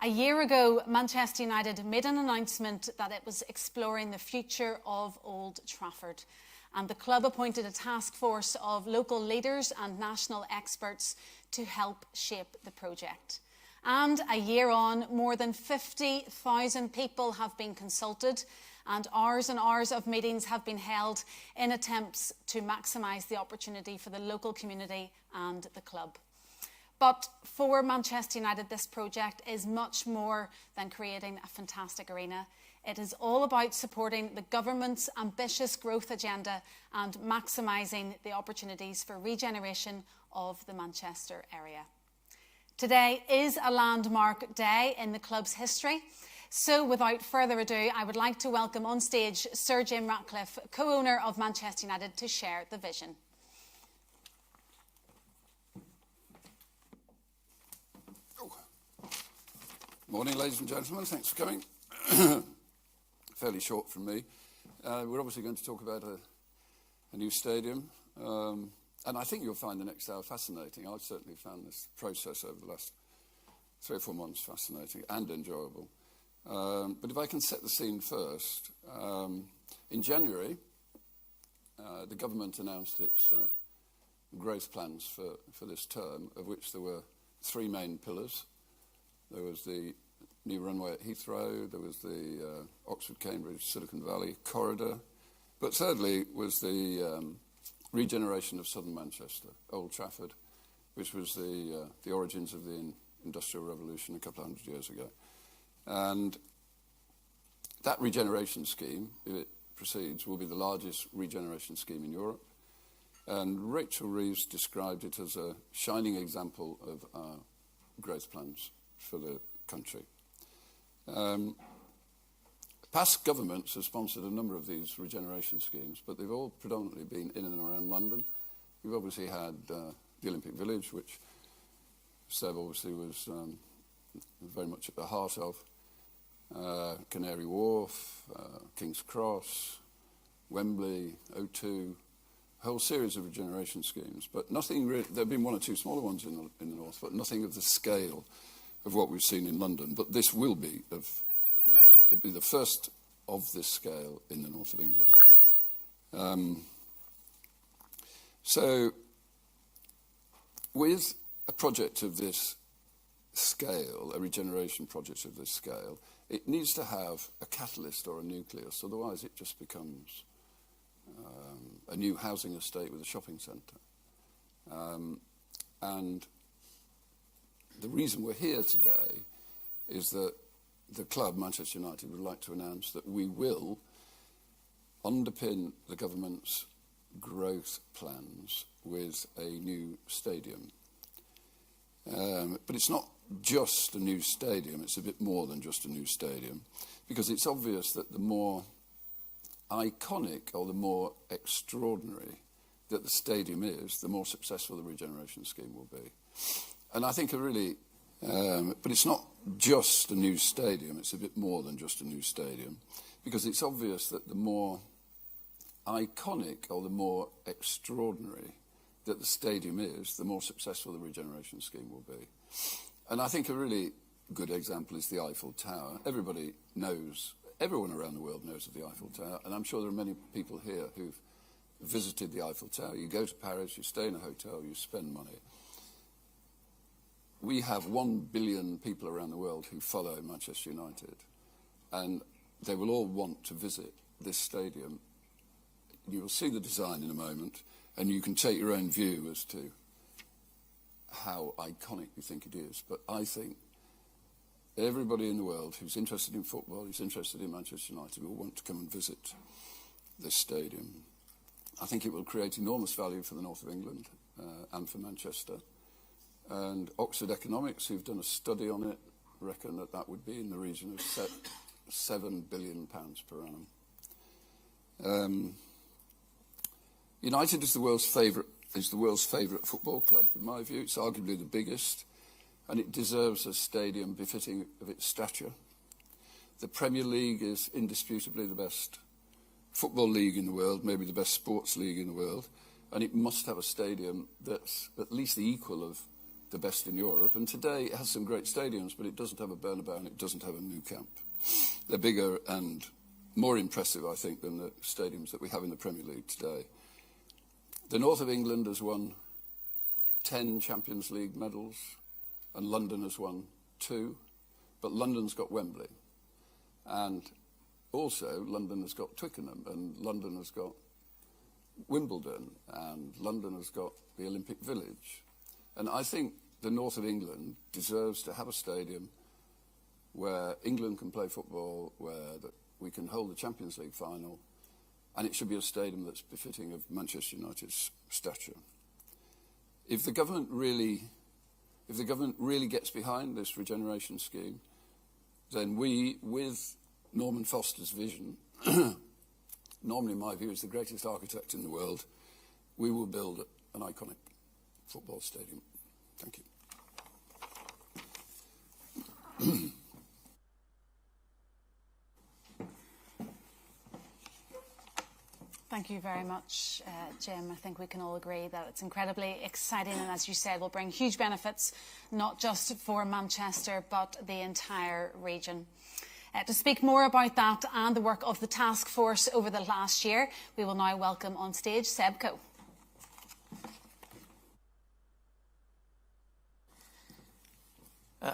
A year ago, Manchester United made an announcement that it was exploring the future of Old Trafford. And the club appointed a task force of local leaders and national experts to help shape the project. And a year on, more than 50,000 people have been consulted, and hours of meetings have been held in attempts to maximise the opportunity for the local community and the club. But for Manchester United, this project is much more than creating a fantastic arena. It is all about supporting the government's ambitious growth agenda and maximising the opportunities for regeneration of the Manchester area. Today is a landmark day in the club's history. So without further ado, I would like to welcome on stage Sir Jim Ratcliffe, co-owner of Manchester United, to share the vision. Morning, ladies and gentlemen. Thanks for coming. Fairly short from me. We're obviously going to talk about a new stadium. And I think you'll find the next hour fascinating. I've certainly found this process over the last 3 or 4 months fascinating and enjoyable. But if I can set the scene first, in January, the government announced its growth plans for this term, of which there were 3 main pillars. There was the new runway at Heathrow, there was the Oxford-Cambridge Silicon Valley corridor, but thirdly was the regeneration of southern Manchester, Old Trafford, which was the origins of the Industrial Revolution a couple of hundred years ago. And that regeneration scheme, if it proceeds, will be the largest regeneration scheme in Europe. And Rachel Reeves described it as a shining example of our growth plans for the country. Past governments have sponsored a number of these regeneration schemes, but they've all predominantly been in and around London. We've obviously had the Olympic Village, which Seb obviously was very much at the heart of, Canary Wharf, King's Cross, Wembley, O2, a whole series of regeneration schemes, but nothing really. There have been 1 or 2 smaller ones in the north, but nothing of the scale of what we've seen in London. But this will be it'll be the first of this scale in the north of England. So with a project of this scale, a regeneration project of this scale, it needs to have a catalyst or a nucleus, otherwise it just becomes a new housing estate with a shopping centre. And the reason we're here today is that the club, Manchester United, would like to announce that we will underpin the government's growth plans with a new stadium. But it's not just a new stadium, it's a bit more than just a new stadium, because it's obvious that the more iconic or the more extraordinary that the stadium is, the more successful the regeneration scheme will be. And I think but it's not just a new stadium, it's a bit more than just a new stadium, because it's obvious that the more iconic or the more extraordinary that the stadium is, the more successful the regeneration scheme will be. And I think a really good example is the Eiffel Tower. Everyone around the world knows of the Eiffel Tower, and I'm sure there are many people here who've visited the Eiffel Tower. You go to Paris, you stay in a hotel, you spend money. We have 1 billion people around the world who follow Manchester United, and they will all want to visit this stadium. You will see the design in a moment, and you can take your own view as to how iconic you think it is. But I think everybody in the world who's interested in football, who's interested in Manchester United, will want to come and visit this stadium. I think it will create enormous value for the north of England and for Manchester. And Oxford Economics, who've done a study on it, reckon that that would be in the region of £7 billion per annum. United is the world's favourite football club, in my view. It's arguably the biggest, and it deserves a stadium befitting of its stature. The Premier League is indisputably the best football league in the world, maybe the best sports league in the world, and it must have a stadium that's at least the equal of the best in Europe. And today it has some great stadiums, but it doesn't have a Bernabeu and it doesn't have a Nou Camp. They're bigger and more impressive, I think, than the stadiums that we have in the Premier League today. The north of England has won 10 Champions League medals, and London has won 2, but London's got Wembley. And also, London has got Twickenham, and London has got Wimbledon, and London has got the Olympic Village. And I think the north of England deserves to have a stadium where England can play football, where we can hold the Champions League final, and it should be a stadium that's befitting of Manchester United's stature. If the government really gets behind this regeneration scheme, then we, with Norman Foster's vision, Norman, in my view, is the greatest architect in the world, we will build an iconic football stadium. Thank you. Thank you very much, Jim. I think we can all agree that it's incredibly exciting and, as you said, will bring huge benefits, not just for Manchester, but the entire region. To speak more about that and the work of the task force over the last year, we will now welcome on stage Seb Coe.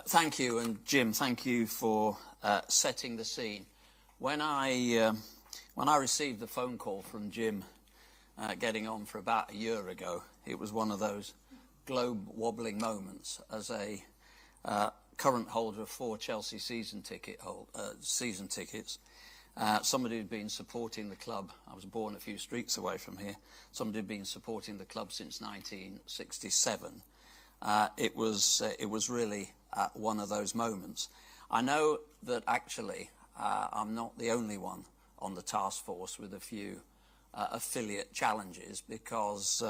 Thank you, and Jim, thank you for setting the scene. When I received the phone call from Jim getting on for about a year ago, it was one of those globe-wobbling moments. As a current holder of 4 Chelsea season tickets, somebody who'd been supporting the club, I was born a few streets away from here, somebody who'd been supporting the club since 1967. It was really one of those moments. I know that actually I'm not the only one on the task force with a few affiliate challenges, because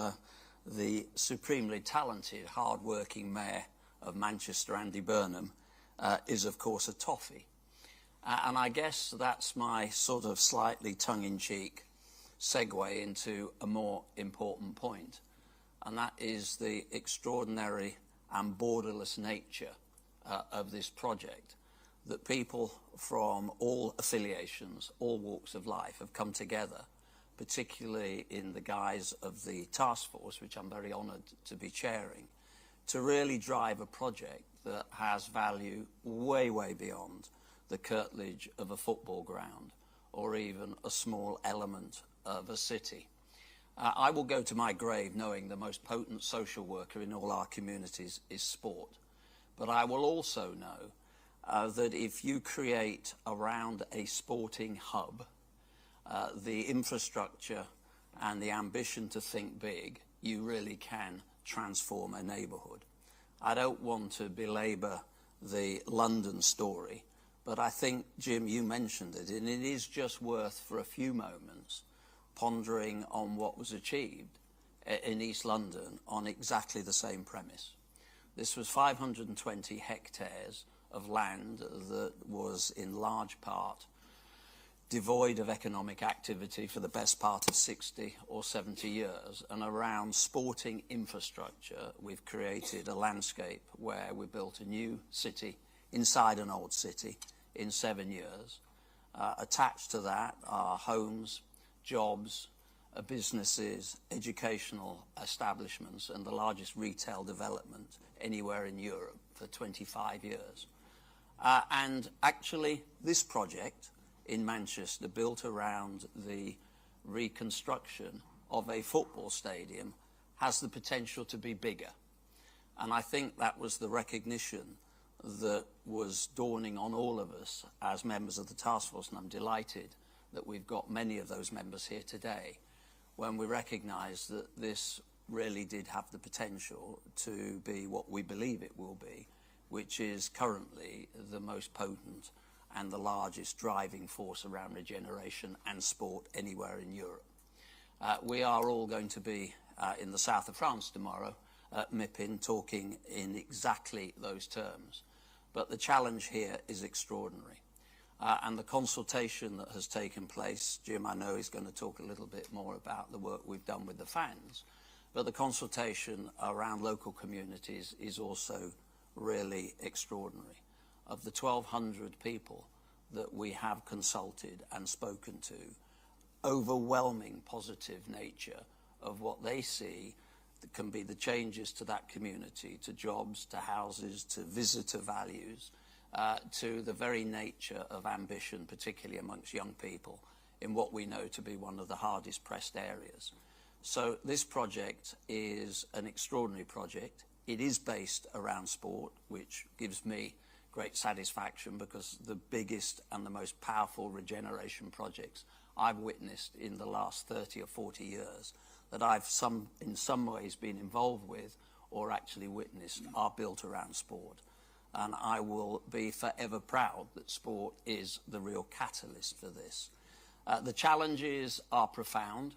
the supremely talented, hard-working mayor of Manchester, Andy Burnham, is of course a toffee. And I guess that's my sort of slightly tongue-in-cheek segue into a more important point, and that is the extraordinary and borderless nature of this project, that people from all affiliations, all walks of life have come together, particularly in the guise of the task force, which I'm very honoured to be chairing, to really drive a project that has value way, way beyond the curtilage of a football ground or even a small element of a city. I will go to my grave knowing the most potent social worker in all our communities is sport. But I will also know that if you create around a sporting hub the infrastructure and the ambition to think big, you really can transform a neighbourhood. I don't want to belabour the London story, but I think, Jim, you mentioned it, and it is just worth for a few moments pondering on what was achieved in East London on exactly the same premise. This was 520 hectares of land that was in large part devoid of economic activity for the best part of 60 or 70 years, and around sporting infrastructure we've created a landscape where we built a new city inside an old city in 7 years. Attached to that are homes, jobs, businesses, educational establishments, and the largest retail development anywhere in Europe for 25 years. And actually this project in Manchester, built around the reconstruction of a football stadium, has the potential to be bigger. And I think that was the recognition that was dawning on all of us as members of the task force, and I'm delighted that we've got many of those members here today, when we recognised that this really did have the potential to be what we believe it will be, which is currently the most potent and the largest driving force around regeneration and sport anywhere in Europe. We are all going to be in the south of France tomorrow at MIPIN, talking in exactly those terms. But the challenge here is extraordinary. And the consultation that has taken place, Jim, I know, is going to talk a little bit more about the work we've done with the fans. but the consultation around local communities is also really extraordinary. Of the 1,200 people that we have consulted and spoken to, overwhelming positive nature of what they see that can be the changes to that community, to jobs, to houses, to visitor values, to the very nature of ambition, particularly amongst young people, in what we know to be one of the hardest pressed areas. So this project is an extraordinary project. It is based around sport, which gives me great satisfaction, because the biggest and the most powerful regeneration projects I've witnessed in the last 30 or 40 years that I've in some ways been involved with or actually witnessed are built around sport. And I will be forever proud that sport is the real catalyst for this. The challenges are profound.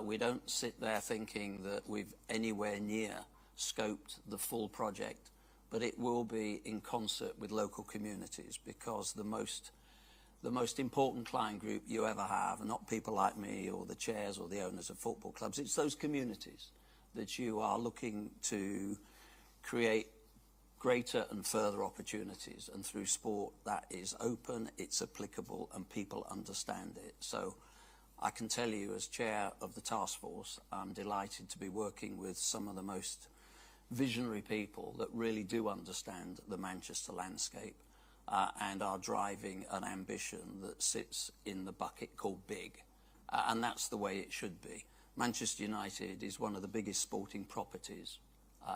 We don't sit there thinking that we've anywhere near scoped the full project, but it will be in concert with local communities, because the most important client group you ever have are not people like me or the chairs or the owners of football clubs. It's those communities that you are looking to create greater and further opportunities, and through sport that is open, it's applicable, and people understand it. So I can tell you, as chair of the task force, I'm delighted to be working with some of the most visionary people that really do understand the Manchester landscape and are driving an ambition that sits in the bucket called big. And that's the way it should be. Manchester United is one of the biggest sporting properties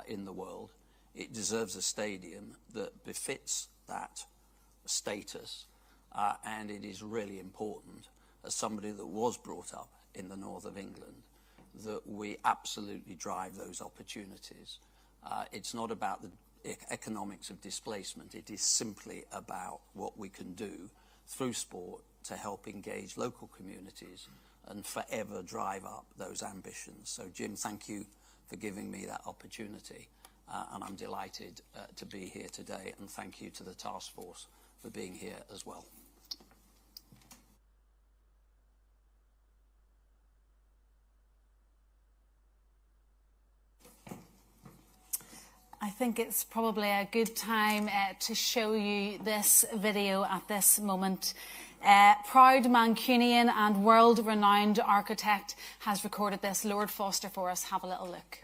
in the world. It deserves a stadium that befits that status, and it is really important, as somebody that was brought up in the north of England, that we absolutely drive those opportunities. It's not about the economics of displacement. It is simply about what we can do through sport to help engage local communities and forever drive up those ambitions. So, Jim, thank you for giving me that opportunity. And I'm delighted to be here today, and thank you to the task force for being here as well. I think it's probably a good time to show you this video at this moment. Proud Mancunian and world-renowned architect has recorded this. Lord Foster for us. Have a little look.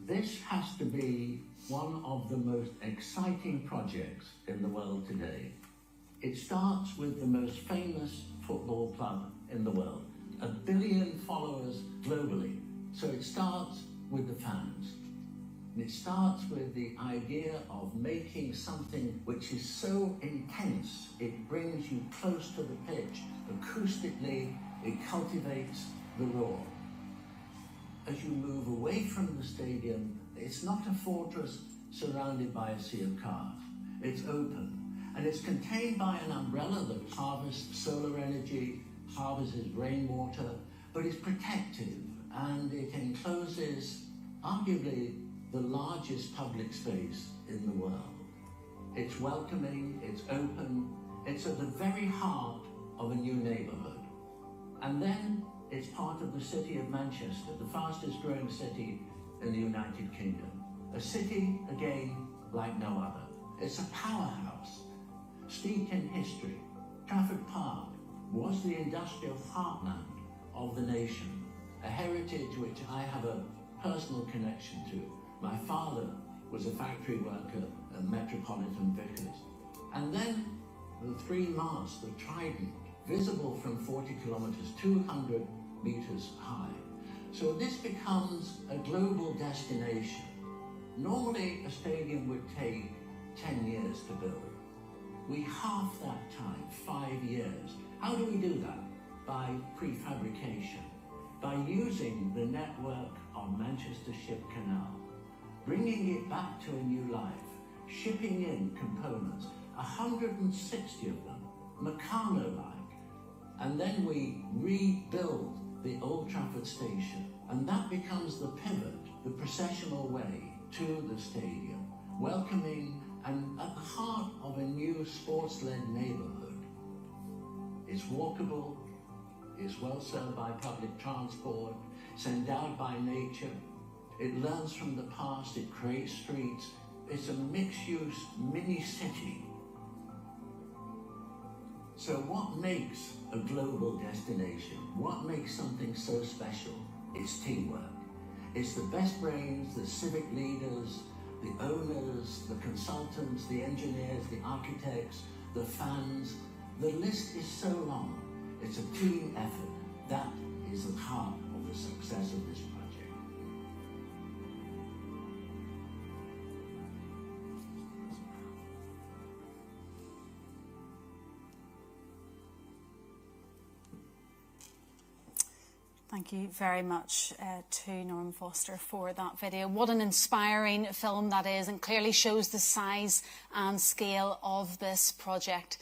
This has to be one of the most exciting projects in the world today. It starts with the most famous football club in the world, 1 billion followers globally. So it starts with the fans. And it starts with the idea of making something which is so intense, it brings you close to the pitch. Acoustically, it cultivates the roar. As you move away from the stadium, it's not a fortress surrounded by a sea of cars. It's open, and it's contained by an umbrella that harvests solar energy, harvests rainwater, but it's protective, and it encloses arguably the largest public space in the world. It's welcoming, it's open, it's at the very heart of a new neighbourhood. And then it's part of the city of Manchester, the fastest growing city in the United Kingdom. A city, again, like no other. It's a powerhouse, steeped in history. Trafford Park was the industrial heartland of the nation, a heritage which I have a personal connection to. My father was a factory worker at Metropolitan Vickers. And then the three masts, the Trident, visible from 40 kilometres, 200 metres high. So this becomes a global destination. Normally a stadium would take 10 years to build. We half that time, 5 years. How do we do that? By prefabrication, by using the network on Manchester Ship Canal, bringing it back to a new life, shipping in components, 160 of them, Meccano-like, and then we rebuild the Old Trafford station, and that becomes the pivot, the processional way to the stadium, welcoming and at the heart of a new sports-led neighbourhood. It's walkable, is well served by public transport, it's endowed by nature, it learns from the past, it creates streets. It's a mixed-use mini-city. So what makes a global destination? What makes something so special? It's teamwork. It's the best brains, the civic leaders, the owners, the consultants, the engineers, the architects, the fans. The list is so long. It's a team effort. That is the heart of the success of this project. Thank you very much to Norman Foster for that video. What an inspiring film that is, and clearly shows the size and scale of this project.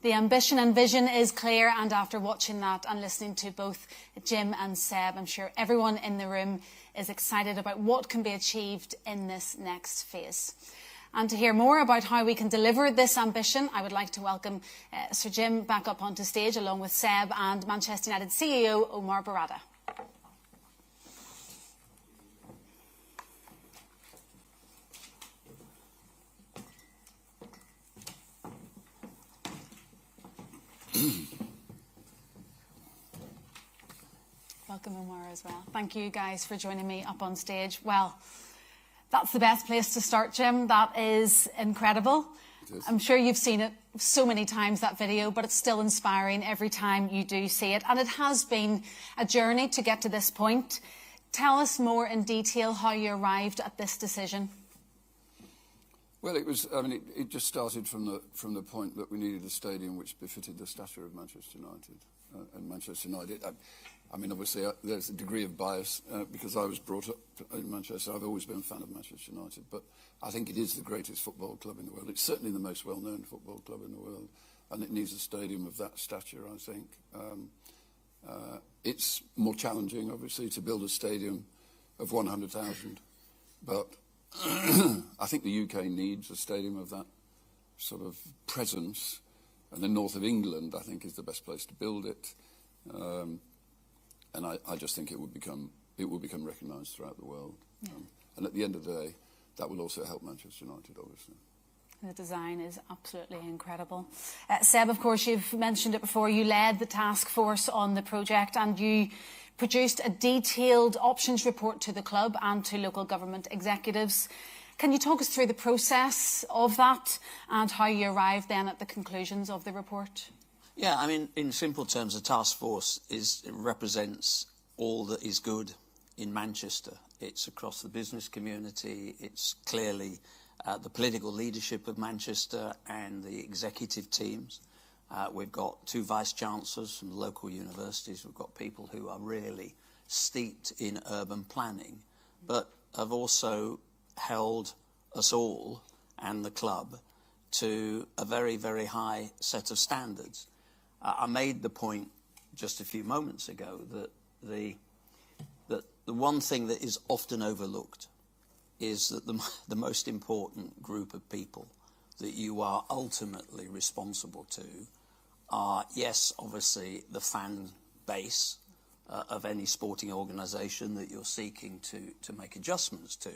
The ambition and vision is clear, and after watching that and listening to both Jim and Seb, I'm sure everyone in the room is excited about what can be achieved in this next phase. And to hear more about how we can deliver this ambition, I would like to welcome Sir Jim back up onto stage, along with Seb and Manchester United CEO Omar Barada. Welcome, Omar, as well. Thank you guys for joining me up on stage. Well, that's the best place to start, Jim. That is incredible. I'm sure you've seen it so many times, that video, but it's still inspiring every time you do see it. And it has been a journey to get to this point. Tell us more in detail how you arrived at this decision. Well, it was. I mean, it just started from the point that we needed a stadium which befitted the stature of Manchester United and Manchester United. I mean, obviously, there's a degree of bias because I was brought up in Manchester. I've always been a fan of Manchester United, but I think it is the greatest football club in the world. It's certainly the most well-known football club in the world, and it needs a stadium of that stature, I think. It's more challenging, obviously, to build a stadium of 100,000, but I think the UK needs a stadium of that sort of presence, and the north of England, I think, is the best place to build it. And I just think it will become recognised throughout the world. Yeah. And at the end of the day, that will also help Manchester United, obviously. The design is absolutely incredible. Seb, of course, you've mentioned it before. You led the task force on the project, and you produced a detailed options report to the club and to local government executives. Can you talk us through the process of that and how you arrived then at the conclusions of the report? Yeah, I mean, in simple terms, the task force represents all that is good in Manchester. It's across the business community. It's clearly the political leadership of Manchester and the executive teams. We've got 2 vice-chancellors from local universities. We've got people who are really steeped in urban planning, but have also held us all and the club to a very, very high set of standards. I made the point just a few moments ago that the one thing that is often overlooked is that the most important group of people that you are ultimately responsible to are, yes, obviously the fan base of any sporting organisation that you're seeking to make adjustments to,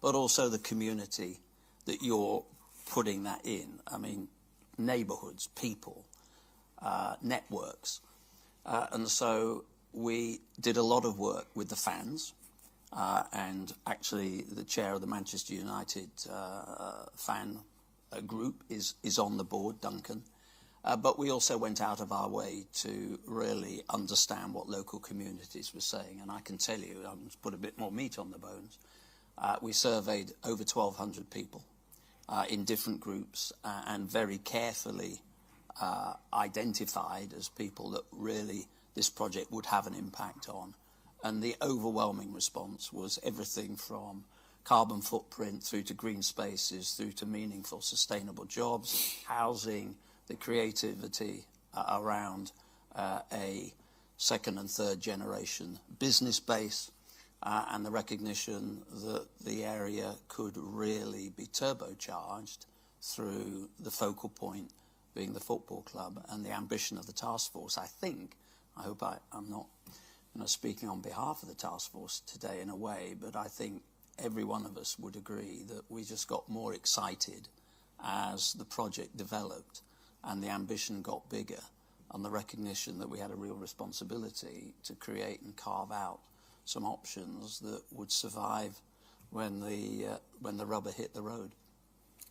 but also the community that you're putting that in. I mean, neighbourhoods, people, networks. And so we did a lot of work with the fans, and actually the chair of the Manchester United fan group is on the board, Duncan. But we also went out of our way to really understand what local communities were saying. And I can tell you, to put a bit more meat on the bones, we surveyed over 1,200 people in different groups and very carefully identified as people that really this project would have an impact on. And the overwhelming response was everything from carbon footprint through to green spaces, through to meaningful, sustainable jobs, housing, the creativity around a second and third generation business base, and the recognition that the area could really be turbocharged through the focal point being the football club, and the ambition of the task force, I think, I hope I'm not speaking on behalf of the task force today in a way, but I think every one of us would agree that we just got more excited as the project developed and the ambition got bigger, and the recognition that we had a real responsibility to create and carve out some options that would survive when the rubber hit the road.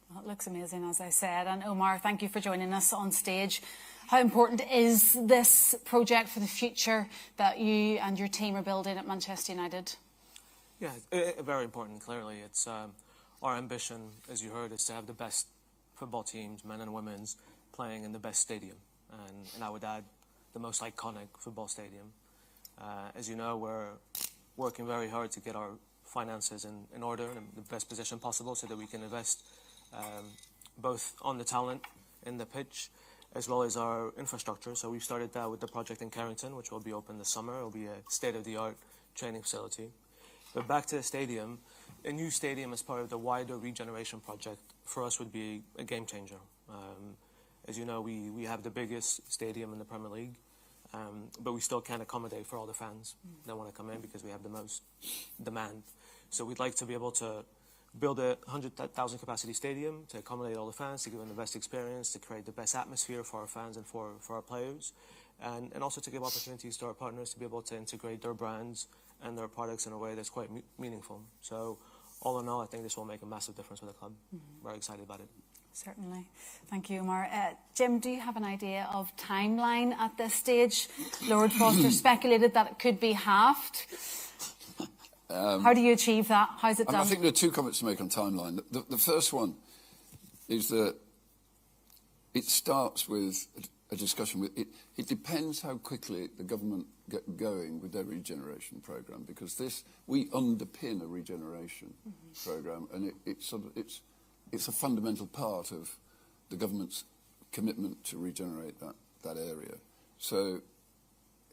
Well, it looks amazing, as I said. And Omar, thank you for joining us on stage. How important is this project for the future that you and your team are building at Manchester United? Yeah, very important, clearly. It's our ambition, as you heard, is to have the best football teams, men and women's, playing in the best stadium. And I would add, the most iconic football stadium. As you know, we're working very hard to get our finances in order and in the best position possible so that we can invest both on the talent in the pitch as well as our infrastructure. So we've started that with the project in Carrington, which will be open this summer. It will be a state-of-the-art training facility. But back to the stadium, a new stadium as part of the wider regeneration project for us would be a game changer. As you know, we have the biggest stadium in the Premier League, but we still can't accommodate for all the fans that want to come in because we have the most demand. So we'd like to be able to build a 100,000 capacity stadium to accommodate all the fans, to give them the best experience, to create the best atmosphere for our fans and for our players, and also to give opportunities to our partners to be able to integrate their brands and their products in a way that's quite meaningful. So all in all, I think this will make a massive difference for the club. Very excited about it. Certainly. Thank you, Omar. Jim, do you have an idea of timeline at this stage? Lord Foster speculated that it could be halved. How do you achieve that? How's it done? I think there are two comments to make on timeline. The first one is that it starts with a discussion with it depends how quickly the government get going with their regeneration programme, because we underpin a regeneration programme, and it's a fundamental part of the government's commitment to regenerate that area. So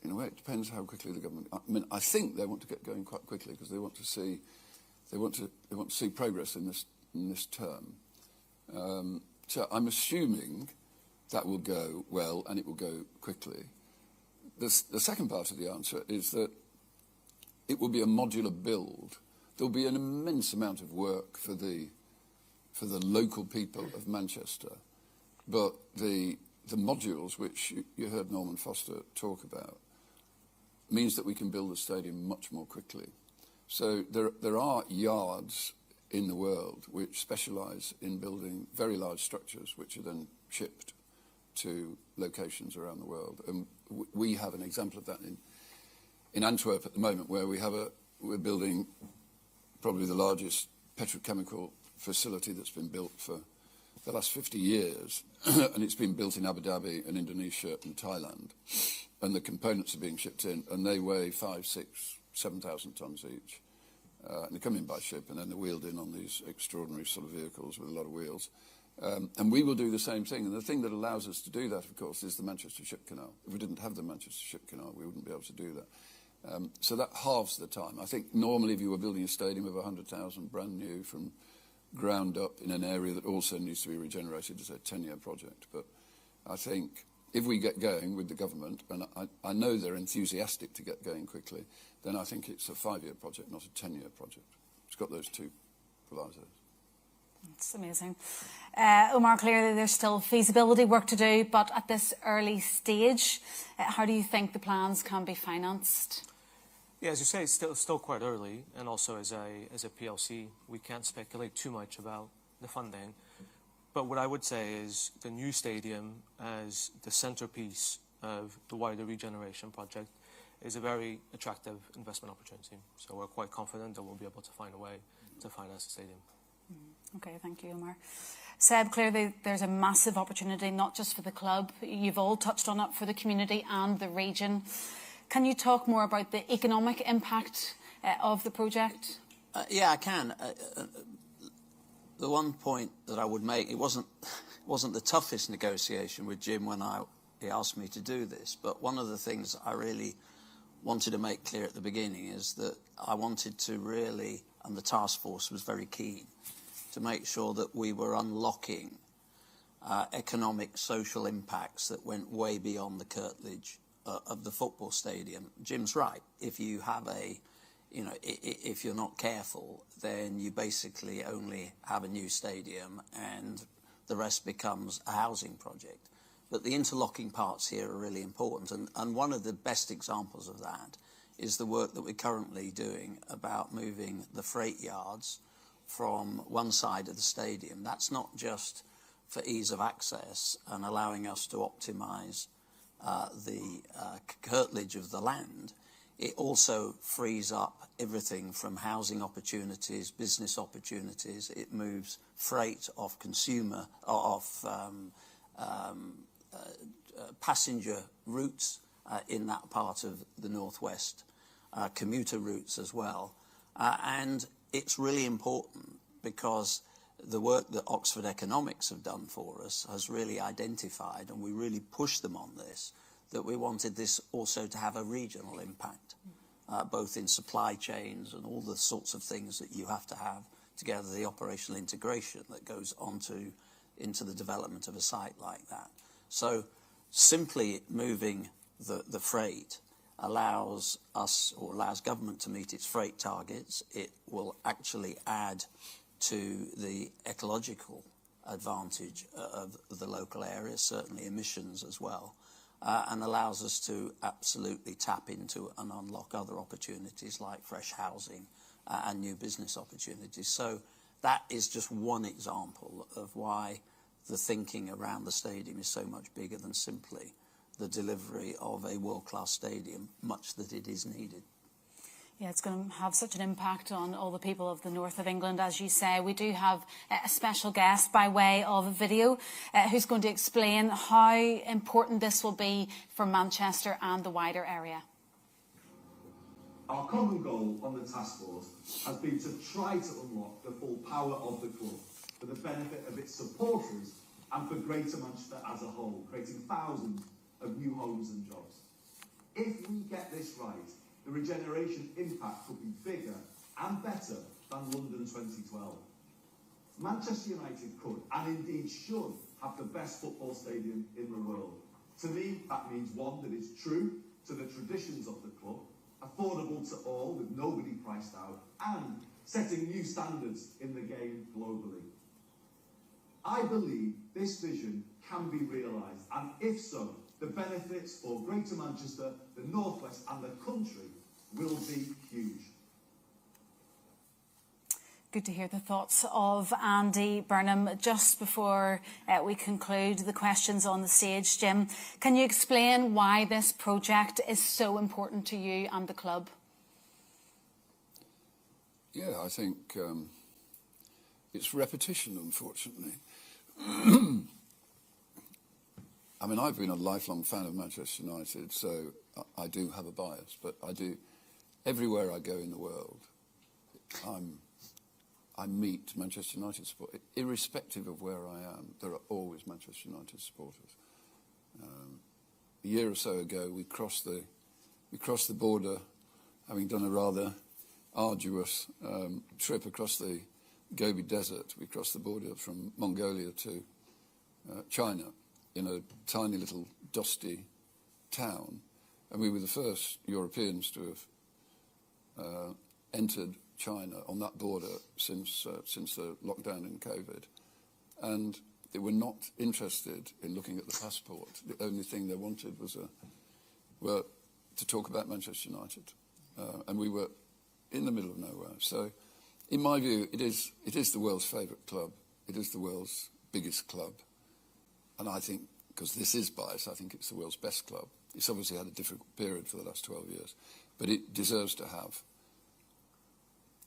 in a way, it depends how quickly the government. I mean, I think they want to get going quite quickly because they want to see progress in this term. So I'm assuming that will go well and it will go quickly. The second part of the answer is that it will be a modular build. There will be an immense amount of work for the local people of Manchester, but the modules which you heard Norman Foster talk about means that we can build the stadium much more quickly. So there are yards in the world which specialise in building very large structures which are then shipped to locations around the world. And we have an example of that in Antwerp at the moment, where we're building probably the largest petrochemical facility that's been built for the last 50 years, and it's been built in Abu Dhabi and Indonesia and Thailand, and the components are being shipped in, and they weigh 5,000, 6,000, 7,000 tons each, and they come in by ship, and then they're wheeled in on these extraordinary sort of vehicles with a lot of wheels, and we will do the same thing. And the thing that allows us to do that, of course, is the Manchester Ship Canal. If we didn't have the Manchester Ship Canal, we wouldn't be able to do that. So that halves the time. I think normally if you were building a stadium of 100,000 brand new from ground up in an area that also needs to be regenerated, it's a 10-year project. But I think if we get going with the government, and I know they're enthusiastic to get going quickly, then I think it's a 5-year project, not a 10-year project. It's got those two provisos. It's amazing. Omar, clearly there's still feasibility work to do, but at this early stage, how do you think the plans can be financed? Yeah, as you say, it's still quite early, and also as a PLC, we can't speculate too much about the funding. But what I would say is the new stadium as the centrepiece of the wider regeneration project is a very attractive investment opportunity. So we're quite confident that we'll be able to find a way to finance the stadium. Okay, thank you, Omar. Seb, clearly there's a massive opportunity, not just for the club. You've all touched on it, for the community and the region. Can you talk more about the economic impact of the project? Yeah, I can. The one point that I would make, it wasn't the toughest negotiation with Jim when he asked me to do this, but one of the things I really wanted to make clear at the beginning is that I wanted to really, and the task force was very keen, to make sure that we were unlocking economic, social impacts that went way beyond the curtilage of the football stadium, Jim's right. If you have if you're not careful, then you basically only have a new stadium and the rest becomes a housing project. But the interlocking parts here are really important. And one of the best examples of that is the work that we're currently doing about moving the freight yards from one side of the stadium. That's not just for ease of access and allowing us to optimise the curtilage of the land. It also frees up everything from housing opportunities, business opportunities. It moves freight off passenger routes in that part of the northwest, commuter routes as well. And it's really important because the work that Oxford Economics have done for us has really identified, and we really pushed them on this, that we wanted this also to have a regional impact, both in supply chains and all the sorts of things that you have to have together, the operational integration that goes into the development of a site like that. So simply moving the freight allows us, or allows government to meet its freight targets. It will actually add to the ecological advantage of the local area, certainly emissions as well, and allows us to absolutely tap into and unlock other opportunities like fresh housing and new business opportunities. So that is just one example of why the thinking around the stadium is so much bigger than simply the delivery of a world-class stadium, much that it is needed. Yeah, it's going to have such an impact on all the people of the north of England, as you say. We do have a special guest by way of a video who's going to explain how important this will be for Manchester and the wider area. Our common goal on the task force has been to try to unlock the full power of the club for the benefit of its supporters and for Greater Manchester as a whole, creating thousands of new homes and jobs. If we get this right, the regeneration impact could be bigger and better than London 2012. Manchester United could, and indeed should, have the best football stadium in the world. To me, that means one that is true to the traditions of the club, affordable to all with nobody priced out, and setting new standards in the game globally. I believe this vision can be realised, and if so, the benefits for Greater Manchester, the North West and the country will be huge. Good to hear the thoughts of Andy Burnham. Just before we conclude the questions on the stage, Jim, can you explain why this project is so important to you and the club? Yeah, I think it's repetition, unfortunately. I mean, I've been a lifelong fan of Manchester United, so I do have a bias, but I do. Everywhere I go in the world, I meet Manchester United supporters. Irrespective of where I am, there are always Manchester United supporters. A year or so ago, we crossed the border, having done a rather arduous trip across the Gobi Desert. We crossed the border from Mongolia to China in a tiny little dusty town, and we were the first Europeans to have entered China on that border since the lockdown in COVID, and they were not interested in looking at the passport. The only thing they wanted was to talk about Manchester United, and we were in the middle of nowhere. So, in my view, it is the world's favourite club. It is the world's biggest club. And I think, because this is biased, I think it's the world's best club. It's obviously had a difficult period for the last 12 years, but it deserves to have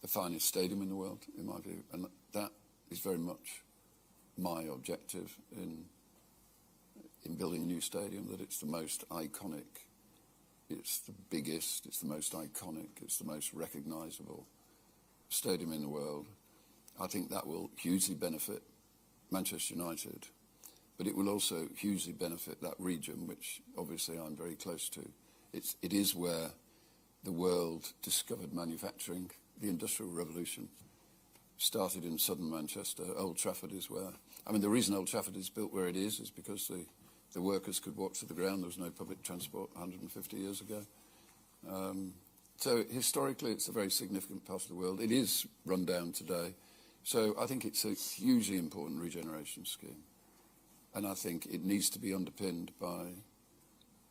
the finest stadium in the world, in my view. And that is very much my objective in building a new stadium, that it's the most iconic, it's the biggest, it's the most iconic, it's the most recognisable stadium in the world. I think that will hugely benefit Manchester United, but it will also hugely benefit that region, which obviously I'm very close to. It is where the world discovered manufacturing. The Industrial Revolution started in southern Manchester. Old Trafford is where... I mean, the reason Old Trafford is built where it is because the the workers could walk to the ground. There was no public transport 150 years ago. So historically, it's a very significant part of the world. It is run down today. So I think it's a hugely important regeneration scheme. And I think it needs to be underpinned by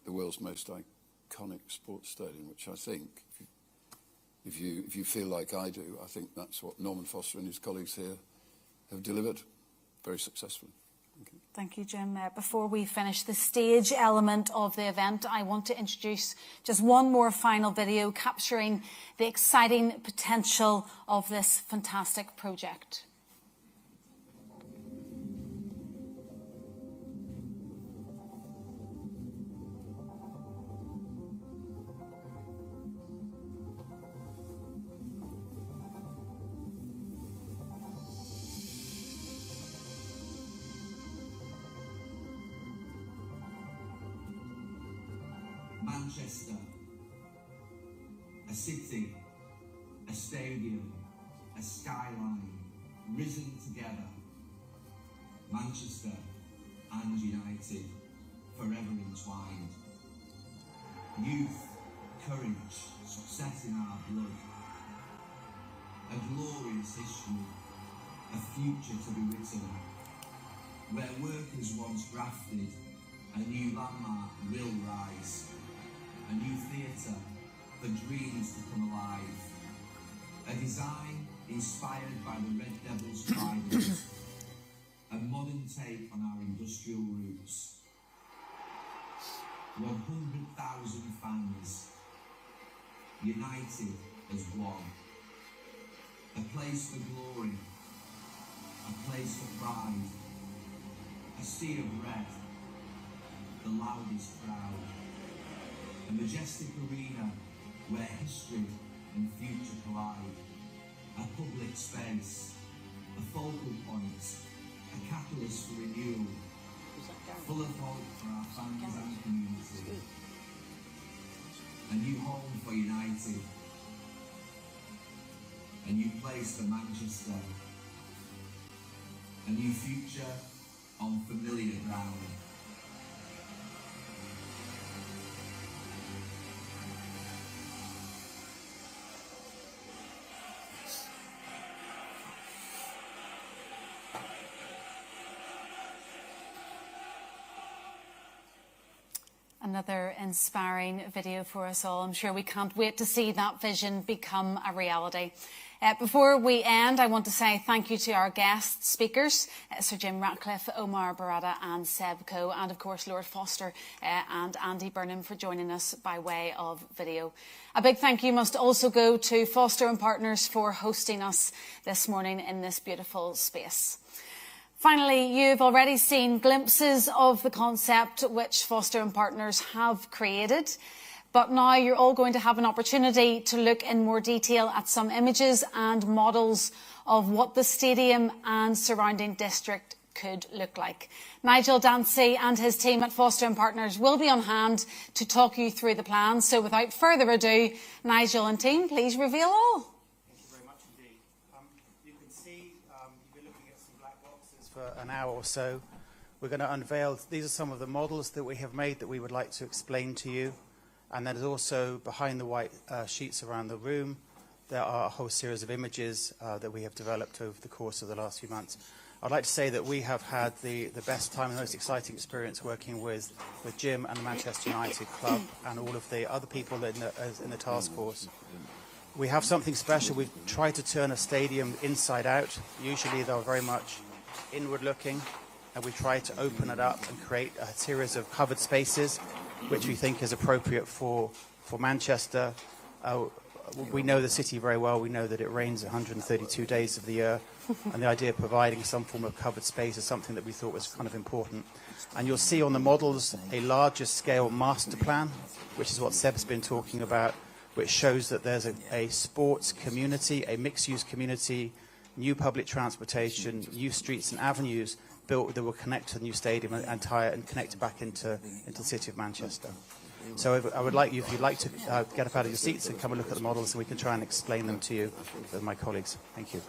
the world's most iconic sports stadium, which I think, if you feel like I do, I think that's what Norman Foster and his colleagues here have delivered very successfully. Thank you. Thank you, Jim. Before we finish the stage element of the event, I want to introduce just one more final video capturing the exciting potential of this fantastic project. Manchester, a city, a stadium, a skyline, risen together. Manchester and United, forever entwined. Youth, courage, success in our blood. A glorious history, a future to be written. Where workers once grafted, a new landmark will rise. A new theatre for dreams to come alive. A design inspired by the Red Devils' trident. A modern take on our industrial roots. 100,000 fans, united as one. A place for glory, a place for pride. A sea of red, the loudest crowd. A majestic arena where history and future collide. A public space, a focal point, a catalyst for renewal. Full of hope for our fans and community. A new home for United. A new place for Manchester. A new future on familiar ground. Another inspiring video for us all. I'm sure we can't wait to see that vision become a reality. Before we end, I want to say thank you to our guest speakers, Sir Jim Ratcliffe, Omar Barada and Seb Coe, and of course Lord Foster and Andy Burnham for joining us by way of video. A big thank you must also go to Foster and Partners for hosting us this morning in this beautiful space. Finally, you've already seen glimpses of the concept which Foster and Partners have created. But now you're all going to have an opportunity to look in more detail at some images and models of what the stadium and surrounding district could look like. Nigel Dancy and his team at Foster and Partners will be on hand to talk you through the plans. So without further ado, Nigel and team, please reveal all. For an hour or so, we're going to unveil, these are some of the models that we have made that we would like to explain to you, and there's also behind the white sheets around the room there are a whole series of images that we have developed over the course of the last few months. I'd like to say that we have had the best time and the most exciting experience working with Jim and the Manchester United Club and all of the other people in the task force. We have something special. We've tried to turn a stadium inside out. Usually they're very much inward-looking, and we try to open it up and create a series of covered spaces, which we think is appropriate for Manchester. We know the city very well. We know that it rains 132 days of the year, and the idea of providing some form of covered space is something that we thought was kind of important. And you'll see on the models a larger scale master plan, which is what Seb's been talking about, which shows that there's a sports community, a mixed-use community, new public transportation, new streets and avenues built that will connect to the new stadium and connect it back into the city of Manchester. So I would like you, if you'd like to get up out of your seats and come and look at the models, and we can try and explain them to you with my colleagues. Thank you.